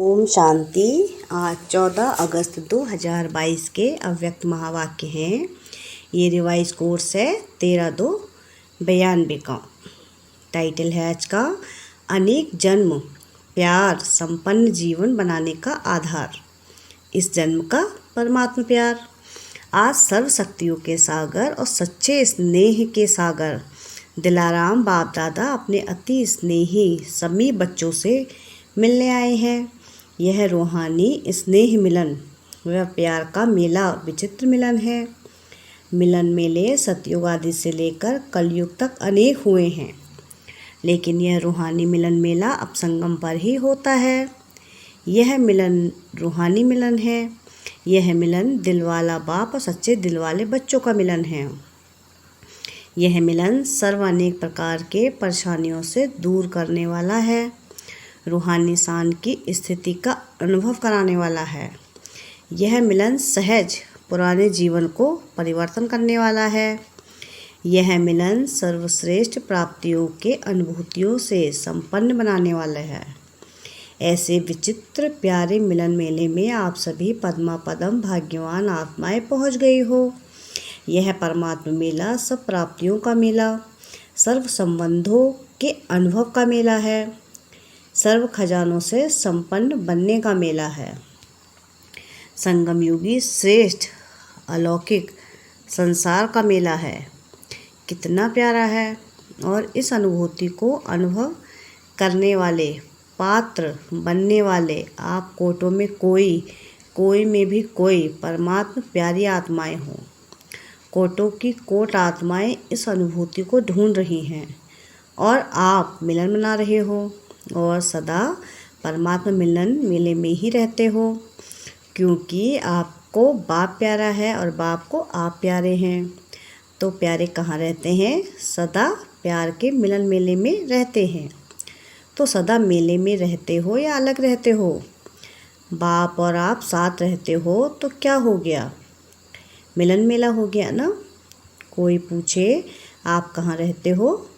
ओम शांति। आज 14 अगस्त 2022 के अव्यक्त महावाक्य हैं। ये रिवाइज कोर्स है 13/2/92 का। टाइटल है आज का, अनेक जन्म प्यार संपन्न जीवन बनाने का आधार। इस जन्म का परमात्मा प्यार। आज सर्व शक्तियों के सागर और सच्चे स्नेह के सागर दिलाराम बाप दादा अपने अति स्नेही समीप बच्चों से मिलने आए हैं। यह रूहानी स्नेह मिलन व प्यार का मेला विचित्र मिलन है। मिलन मेले सतयुग आदि से लेकर कलयुग तक अनेक हुए हैं, लेकिन यह रूहानी मिलन मेला अब संगम पर ही होता है। यह मिलन रूहानी मिलन है। यह मिलन दिलवाला बाप और सच्चे दिलवाले बच्चों का मिलन है। यह मिलन सर्वानेक प्रकार के परेशानियों से दूर करने वाला है। रूहानी शान की स्थिति का अनुभव कराने वाला है। यह मिलन सहज पुराने जीवन को परिवर्तन करने वाला है। यह मिलन सर्वश्रेष्ठ प्राप्तियों के अनुभूतियों से संपन्न बनाने वाला है। ऐसे विचित्र प्यारे मिलन मेले में आप सभी पद्मा पदम भाग्यवान आत्माएं पहुंच गई हो। यह परमात्मा मेला सब प्राप्तियों का मेला, सर्व संबंधों के अनुभव का मेला है, सर्व खजानों से संपन्न बनने का मेला है। संगम युगी श्रेष्ठ अलौकिक संसार का मेला है। कितना प्यारा है। और इस अनुभूति को अनुभव करने वाले, पात्र बनने वाले आप कोटों में कोई में भी कोई परमात्मा प्यारी आत्माएं हो। कोटों की कोट आत्माएं इस अनुभूति को ढूंढ रही हैं और आप मिलन बना रहे हो और सदा परमात्मा मिलन मेले में ही रहते हो, क्योंकि आपको बाप प्यारा है और बाप को आप प्यारे हैं। तो प्यारे कहाँ रहते हैं? सदा प्यार के मिलन मेले में रहते हैं। तो सदा मेले में रहते हो या अलग रहते हो? बाप और आप साथ रहते हो तो क्या हो गया? मिलन मेला हो गया ना। कोई पूछे आप कहाँ रहते हो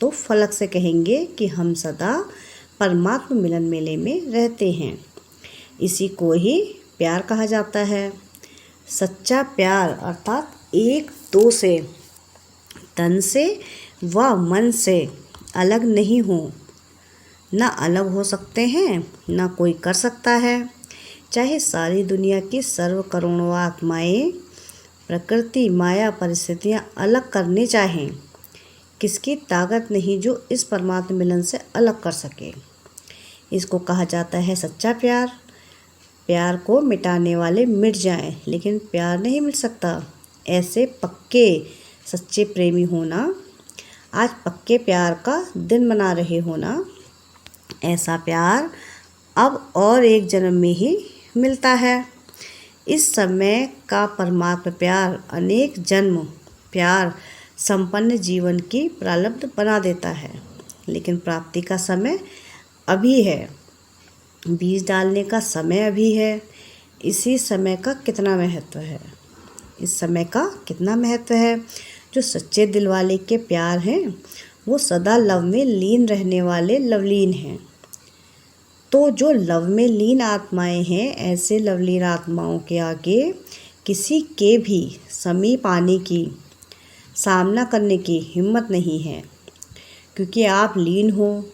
तो फलक से कहेंगे कि हम सदा परमात्मा मिलन मेले में रहते हैं। इसी को ही प्यार कहा जाता है। सच्चा प्यार अर्थात एक दो से, तन से व मन से अलग नहीं हो, ना अलग हो सकते हैं, ना कोई कर सकता है। चाहे सारी दुनिया की सर्व करोड़ों आत्माएं प्रकृति माया परिस्थितियां अलग करने चाहें, किसकी ताकत नहीं जो इस परमात्मा मिलन से अलग कर सके। इसको कहा जाता है सच्चा प्यार। प्यार को मिटाने वाले मिट जाएं, लेकिन प्यार नहीं मिट सकता। ऐसे पक्के सच्चे प्रेमी होना, आज पक्के प्यार का दिन मना रहे होना, ऐसा प्यार अब और एक जन्म में ही मिलता है। इस समय का परमात्मा प्यार अनेक जन्म प्यार संपन्न जीवन की प्रारब्ध बना देता है, लेकिन प्राप्ति का समय अभी है। बीज डालने का समय अभी है। इसी समय का कितना महत्व है? इस समय का कितना महत्व है? जो सच्चे दिल वाले के प्यार हैं वो सदा लव में लीन रहने वाले लवलीन हैं। तो जो लव में लीन आत्माएं हैं, ऐसे लवलीन आत्माओं के आगे किसी के भी समीप आने की, सामना करने की हिम्मत नहीं है, क्योंकि आप लीन हो।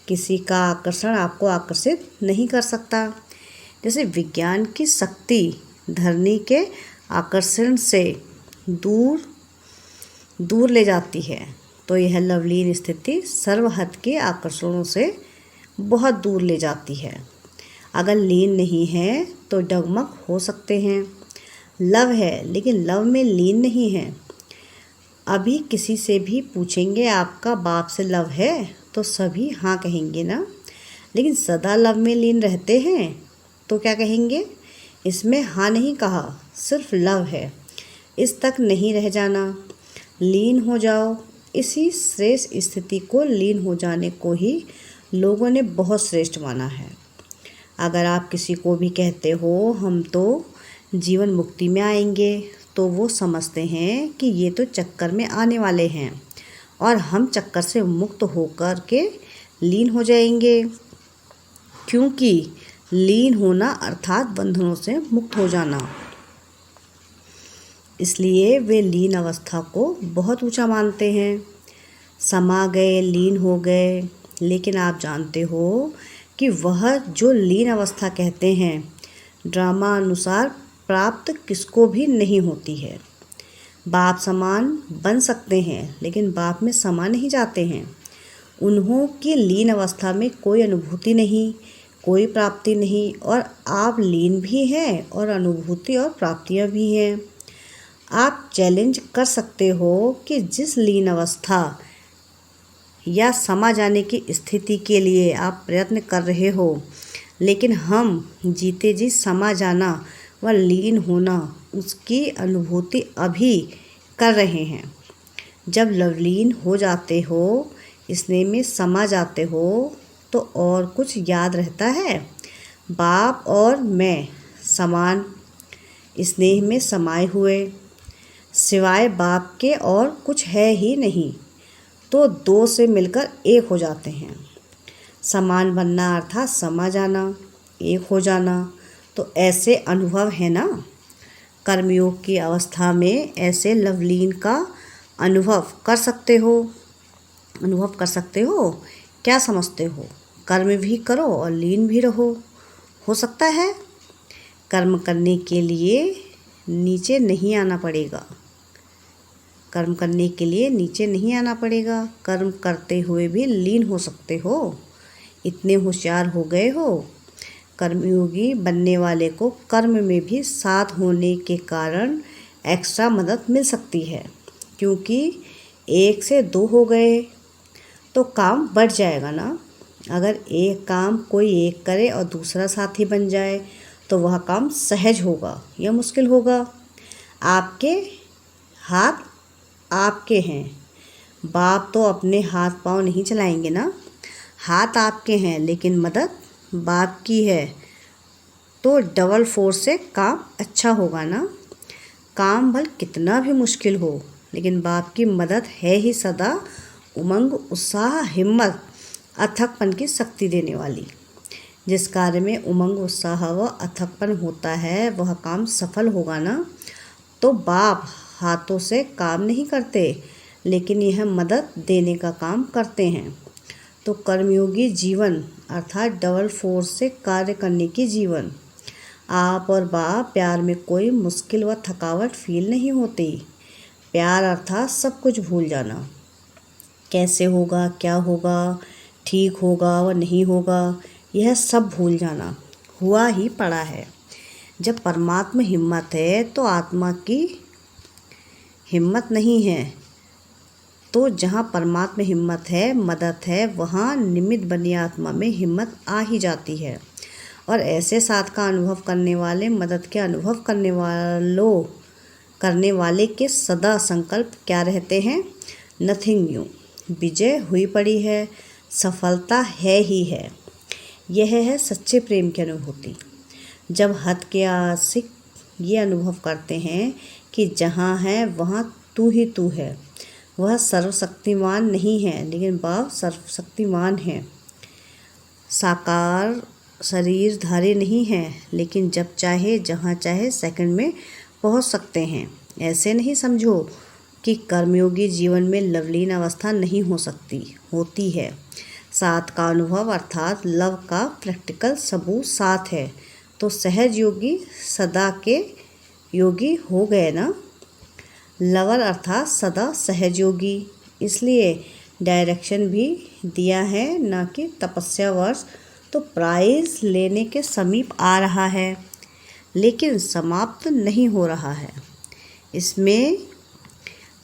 किसी का आकर्षण आपको आकर्षित नहीं कर सकता। जैसे विज्ञान की शक्ति धरनी के आकर्षण से दूर ले जाती है, तो यह लवलीन स्थिति सर्वहद के आकर्षणों से बहुत दूर ले जाती है। अगर लीन नहीं है तो डगमग हो सकते हैं। लव है लेकिन लव में लीन नहीं है। अभी किसी से भी पूछेंगे आपका बाप से लव है तो सभी हाँ कहेंगे ना, लेकिन सदा लव में लीन रहते हैं तो क्या कहेंगे? इसमें हाँ नहीं कहा, सिर्फ लव है। इस तक नहीं रह जाना, लीन हो जाओ। इसी श्रेष्ठ स्थिति को, लीन हो जाने को ही लोगों ने बहुत श्रेष्ठ माना है। अगर आप किसी को भी कहते हो हम तो जीवन मुक्ति में आएंगे, तो वो समझते हैं कि ये तो चक्कर में आने वाले हैं और हम चक्कर से मुक्त होकर के लीन हो जाएंगे, क्योंकि लीन होना अर्थात बंधनों से मुक्त हो जाना। इसलिए वे लीन अवस्था को बहुत ऊंचा मानते हैं। समा गए, लीन हो गए, लेकिन आप जानते हो कि वह जो लीन अवस्था कहते हैं ड्रामा अनुसार प्राप्त किसको भी नहीं होती है। बाप समान बन सकते हैं लेकिन बाप में समा नहीं जाते हैं। उन्हों की लीन अवस्था में कोई अनुभूति नहीं, कोई प्राप्ति नहीं, और आप लीन भी हैं और अनुभूति और प्राप्तियां भी हैं। आप चैलेंज कर सकते हो कि जिस लीन अवस्था या समा जाने की स्थिति के लिए आप प्रयत्न कर रहे हो, लेकिन हम जीते जी समा जाना व लीन होना उसकी अनुभूति अभी कर रहे हैं। जब लवलीन हो जाते हो, स्नेह में समा जाते हो, तो और कुछ याद रहता है? बाप और मैं समान स्नेह में समाये हुए, सिवाय बाप के और कुछ है ही नहीं, तो दो से मिलकर एक हो जाते हैं। समान बनना अर्थात समा जाना, एक हो जाना, तो ऐसे अनुभव है ना। कर्मयोग की अवस्था में ऐसे लवलीन का अनुभव कर सकते हो। क्या समझते हो? कर्म भी करो और लीन भी रहो। हो सकता है? कर्म करने के लिए नीचे नहीं आना पड़ेगा। कर्म करते हुए भी लीन हो सकते हो। इतने होशियार हो गए हो। कर्मयोगी बनने वाले को कर्म में भी साथ होने के कारण एक्स्ट्रा मदद मिल सकती है, क्योंकि 1 से 2 हो गए तो काम बढ़ जाएगा ना। अगर एक काम कोई एक करे और दूसरा साथी बन जाए तो वह काम सहज होगा या मुश्किल होगा? आपके हाथ आपके हैं। बाप तो अपने हाथ पांव नहीं चलाएंगे ना। हाथ आपके हैं लेकिन मदद बाप की है, तो डबल फोर्स से काम अच्छा होगा ना। काम भल कितना भी मुश्किल हो, लेकिन बाप की मदद है ही सदा उमंग, उत्साह, हिम्मत, अथकपन की शक्ति देने वाली। जिस कार्य में उमंग, उत्साह व अथकपन होता है वह काम सफल होगा ना। तो बाप हाथों से काम नहीं करते, लेकिन यह मदद देने का काम करते हैं। तो कर्मयोगी जीवन अर्थात डबल फोर्स से कार्य करने की जीवन। आप और बाप प्यार में कोई मुश्किल व थकावट फील नहीं होती। प्यार अर्थात सब कुछ भूल जाना। कैसे होगा, क्या होगा, ठीक होगा व नहीं होगा, यह सब भूल जाना। हुआ ही पड़ा है। जब परमात्मा हिम्मत है तो आत्मा की हिम्मत नहीं है। तो जहाँ परमात्मा हिम्मत है, मदद है, वहाँ निमित्त बनी आत्मा में हिम्मत आ ही जाती है। और ऐसे साथ का अनुभव करने वाले, मदद के अनुभव करने वाले के सदा संकल्प क्या रहते हैं? Nothing new. विजय हुई पड़ी है, सफलता है ही है। यह है सच्चे प्रेम की अनुभूति। जब हद के आशिक ये अनुभव करते हैं कि जहाँ है वहाँ तू ही तू है। वह सर्वशक्तिमान नहीं है, लेकिन बाप सर्वशक्तिमान है। साकार शरीरधारी नहीं है, लेकिन जब चाहे जहाँ चाहे सेकंड में पहुँच सकते हैं। ऐसे नहीं समझो कि कर्मयोगी जीवन में लवलीन अवस्था नहीं हो सकती, होती है। साथ का अनुभव अर्थात लव का प्रैक्टिकल सबूत साथ है, तो सहज योगी सदा के योगी हो गए ना। लवर अर्थात सदा सहज योगी। इसलिए डायरेक्शन भी दिया है, ना कि तपस्या वर्ष। तो प्राइज लेने के समीप आ रहा है, लेकिन समाप्त नहीं हो रहा है। इसमें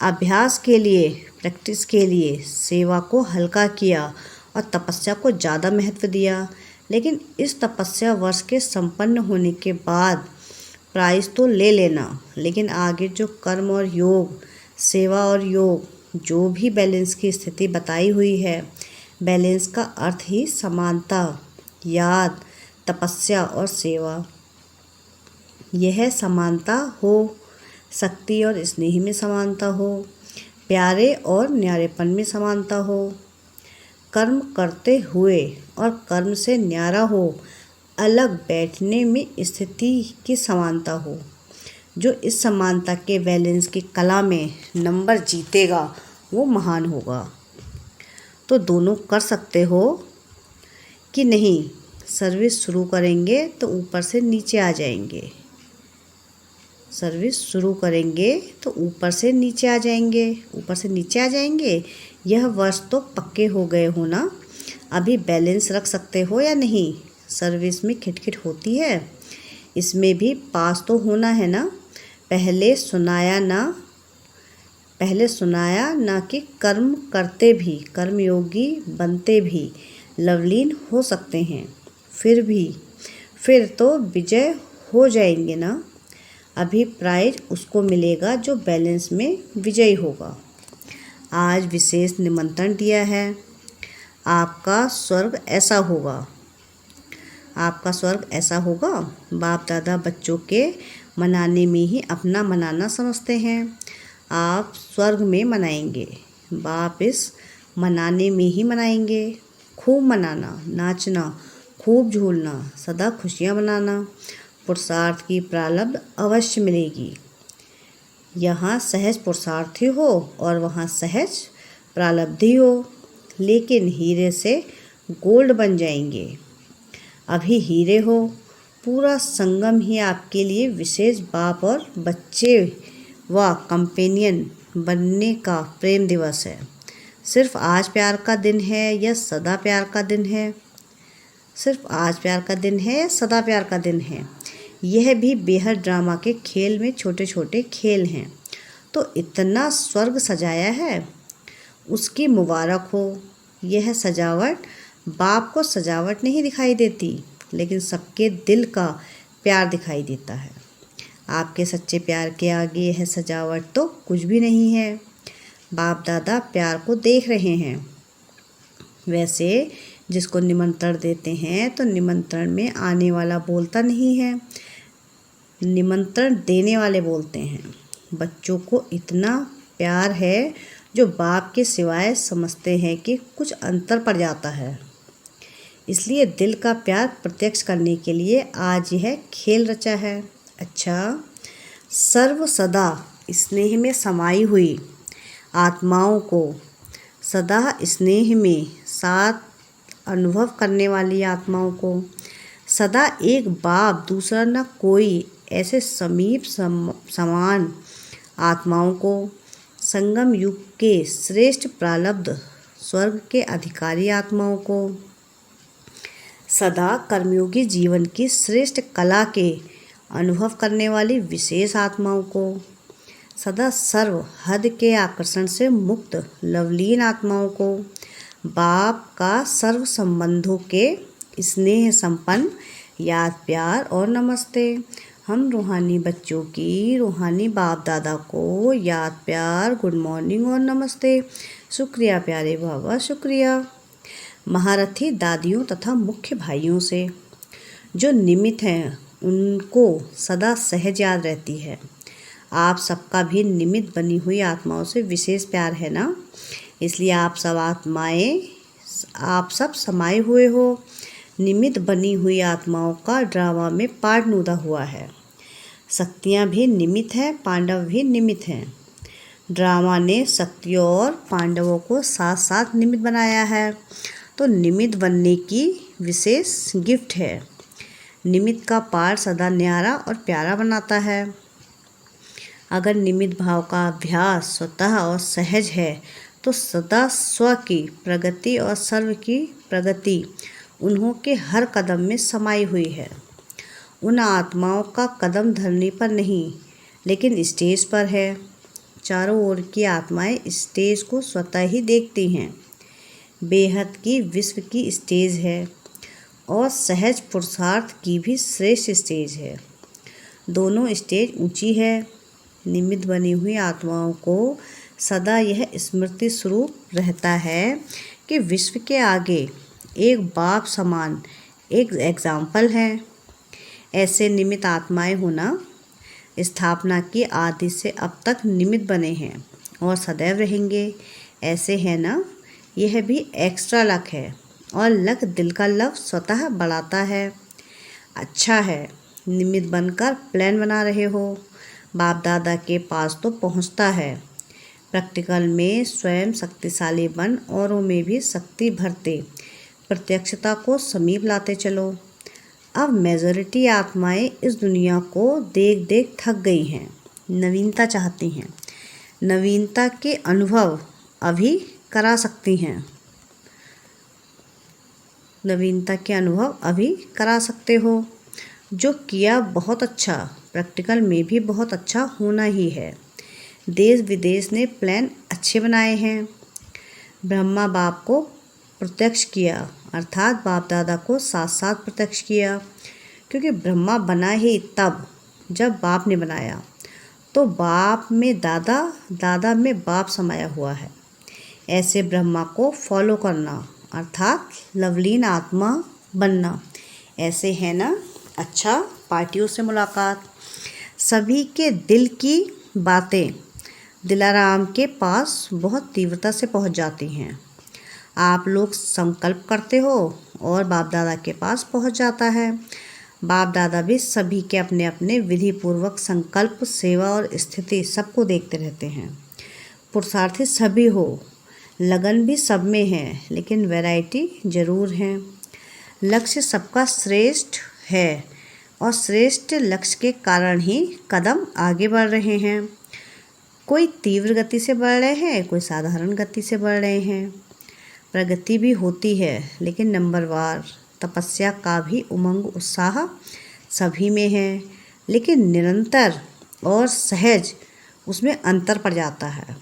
अभ्यास के लिए, प्रैक्टिस के लिए सेवा को हल्का किया और तपस्या को ज़्यादा महत्व दिया। लेकिन इस तपस्या वर्ष के संपन्न होने के बाद प्राइज तो ले लेना, लेकिन आगे जो कर्म और योग, सेवा और योग, जो भी बैलेंस की स्थिति बताई हुई है, बैलेंस का अर्थ ही समानता, याद, तपस्या और सेवा। यह समानता हो, शक्ति और स्नेह में समानता हो, प्यारे और न्यारेपन में समानता हो, कर्म करते हुए और कर्म से न्यारा हो, अलग बैठने में स्थिति की समानता हो। जो इस समानता के बैलेंस की कला में नंबर जीतेगा वो महान होगा। तो दोनों कर सकते हो कि नहीं? सर्विस शुरू करेंगे तो ऊपर से नीचे आ जाएंगे, सर्विस शुरू करेंगे तो ऊपर से नीचे आ जाएंगे, ऊपर से नीचे आ जाएंगे। यह वर्ष तो पक्के हो गए हो ना, अभी बैलेंस रख सकते हो या नहीं? सर्विस में खिटखिट होती है, इसमें भी पास तो होना है ना। पहले सुनाया ना कि कर्म करते भी, कर्मयोगी बनते भी लवलीन हो सकते हैं। फिर तो विजय हो जाएंगे ना। अभी प्राइज उसको मिलेगा जो बैलेंस में विजयी होगा। आज विशेष निमंत्रण दिया है, आपका स्वर्ग ऐसा होगा, आपका स्वर्ग ऐसा होगा। बाप दादा बच्चों के मनाने में ही अपना मनाना समझते हैं। आप स्वर्ग में मनाएंगे, बाप इस मनाने में ही मनाएंगे। खूब मनाना, नाचना, खूब झूलना, सदा खुशियाँ मनाना। पुरुषार्थ की प्रारब्ध अवश्य मिलेगी। यहाँ सहज पुरुषार्थी हो और वहाँ सहज प्रारब्धि हो, लेकिन हीरे से गोल्ड बन जाएंगे। अभी हीरे हो, पूरा संगम ही आपके लिए विशेष बाप और बच्चे व कंपेनियन बनने का प्रेम दिवस है। सिर्फ आज प्यार का दिन है या सदा प्यार का दिन है? सिर्फ आज प्यार का दिन है या सदा प्यार का दिन है? यह भी बेहद ड्रामा के खेल में छोटे छोटे खेल हैं। तो इतना स्वर्ग सजाया है, उसकी मुबारक हो। यह सजावट बाप को सजावट नहीं दिखाई देती, लेकिन सबके दिल का प्यार दिखाई देता है। आपके सच्चे प्यार के आगे यह सजावट तो कुछ भी नहीं है। बाप दादा प्यार को देख रहे हैं। वैसे जिसको निमंत्रण देते हैं तो निमंत्रण में आने वाला बोलता नहीं है, निमंत्रण देने वाले बोलते हैं। बच्चों को इतना प्यार है जो बाप के सिवाय समझते हैं कि कुछ अंतर पड़ जाता है। इसलिए दिल का प्यार प्रत्यक्ष करने के लिए आज यह खेल रचा है। अच्छा, सर्व सदा स्नेह में समाई हुई आत्माओं को, सदा स्नेह में साथ अनुभव करने वाली आत्माओं को, सदा एक बाप दूसरा न कोई ऐसे समीप समान आत्माओं को, संगम युग के श्रेष्ठ प्रारब्ध स्वर्ग के अधिकारी आत्माओं को, सदा कर्मयोगी जीवन की श्रेष्ठ कला के अनुभव करने वाली विशेष आत्माओं को, सदा सर्व हद के आकर्षण से मुक्त लवलीन आत्माओं को, बाप का सर्व संबंधों के स्नेह संपन्न याद प्यार और नमस्ते। हम रूहानी बच्चों की रूहानी बाप दादा को याद प्यार, गुड मॉर्निंग और नमस्ते। शुक्रिया प्यारे बाबा, शुक्रिया। महारथी दादियों तथा मुख्य भाइयों से जो निमित्त हैं उनको सदा सहज याद रहती है। आप सबका भी निमित्त बनी हुई आत्माओं से विशेष प्यार है ना, इसलिए आप सब आत्माएं, आप सब समाये हुए हो। निमित्त बनी हुई आत्माओं का ड्रामा में पार्ट नुदा हुआ है। शक्तियाँ भी निमित्त हैं, पांडव भी निमित्त हैं। ड्रामा ने शक्तियों और पांडवों को साथ साथ निमित्त बनाया है, तो निमित्त बनने की विशेष गिफ्ट है। निमित्त का पार्ट सदा न्यारा और प्यारा बनाता है। अगर निमित्त भाव का अभ्यास स्वतः और सहज है तो सदा स्व की प्रगति और सर्व की प्रगति उन्हों के हर कदम में समाई हुई है। उन आत्माओं का कदम धरने पर नहीं, लेकिन स्टेज पर है। चारों ओर की आत्माएं स्टेज को स्वतः ही देखती हैं। बेहद की विश्व की स्टेज है और सहज पुरुषार्थ की भी श्रेष्ठ स्टेज है। दोनों स्टेज ऊंची है। निमित्त बनी हुई आत्माओं को सदा यह स्मृति स्वरूप रहता है कि विश्व के आगे एक बाप समान एक एग्जाम्पल है। ऐसे निमित्त आत्माएं होना स्थापना की आदि से अब तक निमित्त बने हैं और सदैव रहेंगे। ऐसे है ना, यह भी एक्स्ट्रा लक है और लक दिल का लव स्वतः बढ़ाता है। अच्छा है, निमित्त बनकर प्लान बना रहे हो। बाप दादा के पास तो पहुंचता है। प्रैक्टिकल में स्वयं शक्तिशाली बन औरों में भी शक्ति भरते प्रत्यक्षता को समीप लाते चलो। अब मेजॉरिटी आत्माएं इस दुनिया को देख देख थक गई हैं, नवीनता चाहती हैं। नवीनता के अनुभव अभी करा सकती हैं। नवीनता के अनुभव अभी करा सकते हो। जो किया बहुत अच्छा, प्रैक्टिकल में भी बहुत अच्छा होना ही है। देश विदेश ने प्लान अच्छे बनाए हैं। ब्रह्मा बाप को प्रत्यक्ष किया, अर्थात बाप दादा को साथ साथ प्रत्यक्ष किया, क्योंकि ब्रह्मा बना ही तब जब बाप ने बनाया। तो बाप में दादा, दादा में बाप समाया हुआ है। ऐसे ब्रह्मा को फॉलो करना अर्थात लवलीन आत्मा बनना। ऐसे है ना। अच्छा, पार्टियों से मुलाकात। सभी के दिल की बातें दिलाराम के पास बहुत तीव्रता से पहुंच जाती हैं। आप लोग संकल्प करते हो और बाप दादा के पास पहुंच जाता है। बाप दादा भी सभी के अपने अपने विधि पूर्वक संकल्प, सेवा और स्थिति सबको देखते रहते हैं। पुरुषार्थी सभी हो, लगन भी सब में है, लेकिन वैरायटी जरूर है। लक्ष्य सबका श्रेष्ठ है और श्रेष्ठ लक्ष्य के कारण ही कदम आगे बढ़ रहे हैं। कोई तीव्र गति से बढ़ रहे हैं, कोई साधारण गति से बढ़ रहे हैं। प्रगति भी होती है, लेकिन नंबरवार। तपस्या का भी उमंग उत्साह सभी में है, लेकिन निरंतर और सहज उसमें अंतर पड़ जाता है।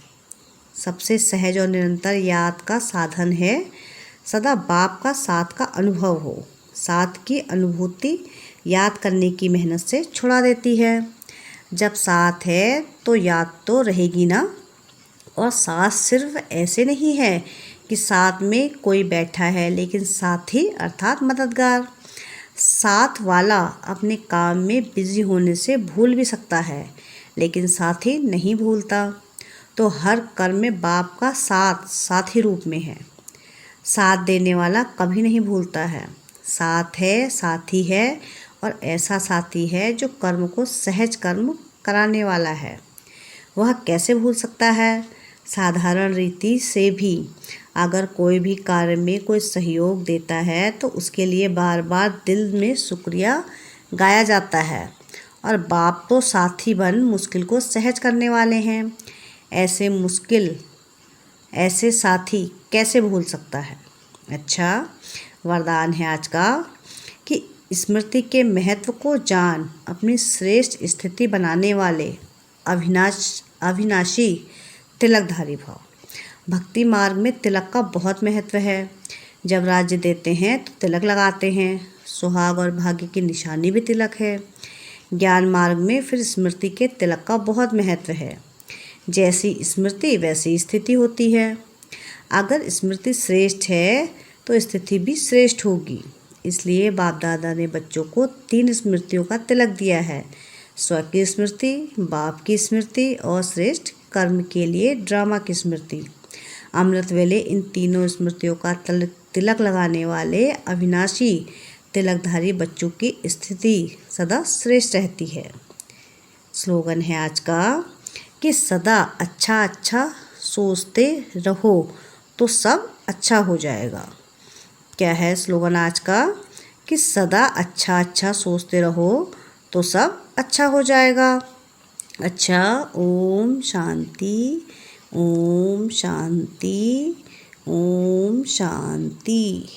सबसे सहज और निरंतर याद का साधन है सदा बाप का साथ का अनुभव हो। साथ की अनुभूति याद करने की मेहनत से छुड़ा देती है। जब साथ है तो याद तो रहेगी ना। और साथ सिर्फ ऐसे नहीं है कि साथ में कोई बैठा है, लेकिन साथी अर्थात मददगार। साथ वाला अपने काम में बिजी होने से भूल भी सकता है, लेकिन साथी नहीं भूलता। तो हर कर्म में बाप का साथ साथी रूप में है। साथ देने वाला कभी नहीं भूलता है। साथ है, साथी है, और ऐसा साथी है जो कर्म को सहज कर्म कराने वाला है। वह कैसे भूल सकता है। साधारण रीति से भी अगर कोई भी कार्य में कोई सहयोग देता है तो उसके लिए बार बार दिल में शुक्रिया गाया जाता है। और बाप तो साथी बन मुश्किल को सहज करने वाले हैं। ऐसे साथी कैसे भूल सकता है। अच्छा, वरदान है आज का कि स्मृति के महत्व को जान अपनी श्रेष्ठ स्थिति बनाने वाले अविनाशी तिलकधारी भाव। भक्ति मार्ग में तिलक का बहुत महत्व है। जब राज्य देते हैं तो तिलक लगाते हैं। सुहाग और भाग्य की निशानी भी तिलक है। ज्ञान मार्ग में फिर स्मृति के तिलक का बहुत महत्व है। जैसी स्मृति वैसी स्थिति होती है। अगर स्मृति श्रेष्ठ है तो स्थिति भी श्रेष्ठ होगी। इसलिए बाप दादा ने बच्चों को 3 स्मृतियों का तिलक दिया है। स्व की स्मृति, बाप की स्मृति और श्रेष्ठ कर्म के लिए ड्रामा की स्मृति। अमृत वेले इन तीनों स्मृतियों का तिलक लगाने वाले अविनाशी तिलकधारी बच्चों की स्थिति सदा श्रेष्ठ रहती है। स्लोगन है आज का कि सदा अच्छा अच्छा सोचते रहो तो सब अच्छा हो जाएगा। क्या है स्लोगन आज का कि सदा अच्छा अच्छा सोचते रहो तो सब अच्छा हो जाएगा। अच्छा, ओम शांति, ओम शांति, ओम शांति।